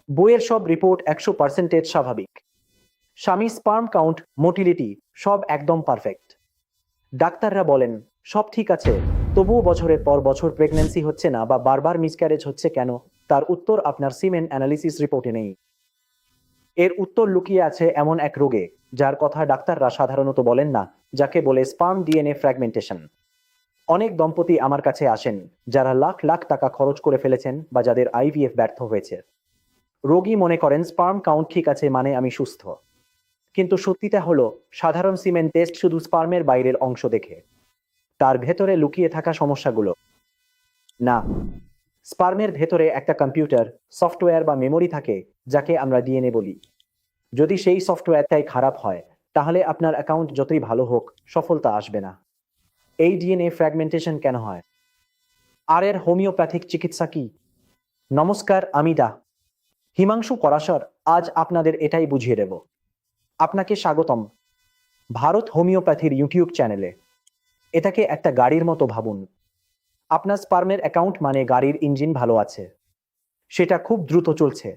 বইয়ের সব রিপোর্ট 100% স্বাভাবিক। স্বামী স্পার্ম কাউন্ট, মোটিলিটি সব একদম পারফেক্ট। ডাক্তাররা বলেন সব ঠিক আছে, তবুও বছরের পর বছর প্রেগন্যান্সি হচ্ছে না বা বারবার মিসক্যারেজ হচ্ছে কেন? তার উত্তর আপনার সিমেন অ্যানালিসিস রিপোর্টে নেই। এর উত্তর লুকিয়ে আছে এমন এক রোগে যার কথা ডাক্তাররা সাধারণত বলেন না, যাকে বলে স্পার্ম ডিএনএ ফ্র্যাগমেন্টেশন। অনেক দম্পতি আমার কাছে আসেন যারা লাখ লাখ টাকা খরচ করে ফেলেছেন বা যাদের আইভিএফ ব্যর্থ হয়েছে। রোগী মনে করেন স্পার্ম কাউন্ট ঠিক আছে মানে আমি সুস্থ। কিন্তু সত্যিটা হলো সাধারণ সিমেন টেস্ট শুধু স্পার্মের বাইরের অংশ দেখে, তার ভেতরে লুকিয়ে থাকা সমস্যাগুলো না। স্পার্মের ভেতরে একটা কম্পিউটার, সফটওয়্যার বা মেমোরি থাকে যাকে আমরা ডিএনএ বলি। যদি সেই সফটওয়্যারটাই খারাপ হয় তাহলে আপনার অ্যাকাউন্ট যতই ভালো হোক সফলতা আসবে না। এই ডিএনএ ফ্র্যাগমেন্টেশন কেন হয়? আর এর হোমিওপ্যাথিক চিকিৎসা কি? নমস্কার, আমি হিমাংশু পরাশর আজ আপনাদের এটাই বুঝিয়ে দেব। আপনাকে স্বাগতম ভারত হোমিওপ্যাথির ইউটিউব চ্যানেলে। এটাকে একটা গাড়ির মতো ভাবুন। আপনার স্পার্মের অ্যাকাউন্ট মানে গাড়ির ইঞ্জিন ভালো আছে, সেটা খুব দ্রুত চলছে।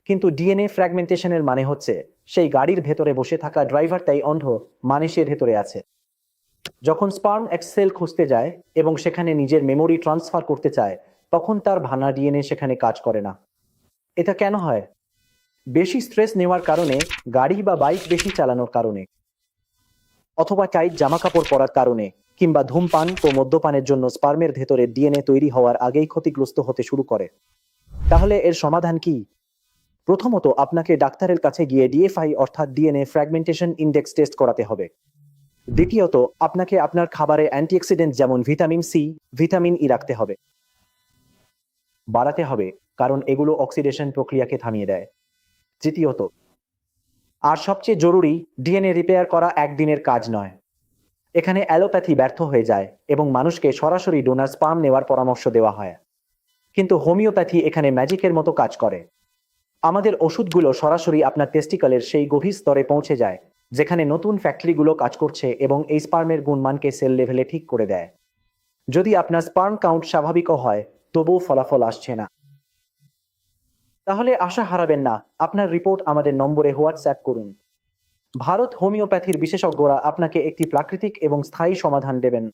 কিন্তু ডিএনএ ফ্র্যাগমেন্টেশনের মানে হচ্ছে সেই গাড়ির ভেতরে বসে থাকা ড্রাইভারটাই অন্ধ, মানে সে ভেতরে আছে। যখন স্পার্ম এক সেল খুঁজতে যায় এবং সেখানে নিজের মেমোরি ট্রান্সফার করতে চায়, তখন তার ভাঙা ডিএনএ সেখানে কাজ করে না। এটা কেন হয়? বেশি স্ট্রেস নেওয়ার কারণে, গাড়ি বা বাইক বেশি চালানোর কারণে, অথবা টাইট জামাকাপড় পরার কারণে, কিংবা ধূমপান ও মদ্যপানের জন্য স্পার্মের ভেতরে ডিএনএ তৈরি হওয়ার আগেই ক্ষতিগ্রস্ত হতে শুরু করে। তাহলে এর সমাধান কি? প্রথমত আপনাকে ডাক্তারের কাছে গিয়ে ডিএফআই অর্থাৎ ডিএনএ ফ্র্যাগমেন্টেশন ইন্ডেক্স টেস্ট করাতে হবে। দ্বিতীয়ত আপনাকে আপনার খাবারে অ্যান্টিঅক্সিডেন্ট যেমন ভিটামিন সি, ভিটামিন ই রাখতে হবে, বাড়াতে হবে, কারণ এগুলো অক্সিডেশন প্রক্রিয়াকে থামিয়ে দেয়। তৃতীয়ত আর সবচেয়ে জরুরি, ডিএনএ রিপেয়ার করা একদিনের কাজ নয়। এখানে অ্যালোপ্যাথি ব্যর্থ হয়ে যায় এবং মানুষকে সরাসরি ডোনার স্পার্ম নেওয়ার পরামর্শ দেওয়া হয়। কিন্তু হোমিওপ্যাথি এখানে ম্যাজিকের মতো কাজ করে। আমাদের ওষুধগুলো সরাসরি আপনার টেস্টিকলের সেই গভীর স্তরে পৌঁছে যায় যেখানে নতুন ফ্যাক্টরিগুলো কাজ করছে এবং এই স্পার্মের গুণমানকে সেল লেভেলে ঠিক করে দেয়। যদি আপনার স্পার্ম কাউন্ট স্বাভাবিকও হয়, তবুও ফলাফল আসছে না, তাহলে আশা হারাবেন না। আপনার রিপোর্ট আমাদের নম্বরে হোয়াটসঅ্যাপ করুন। ভারত হোমিওপ্যাথির বিশেষজ্ঞরা আপনাকে একটি প্রাকৃতিক এবং স্থায়ী সমাধান দেবেন।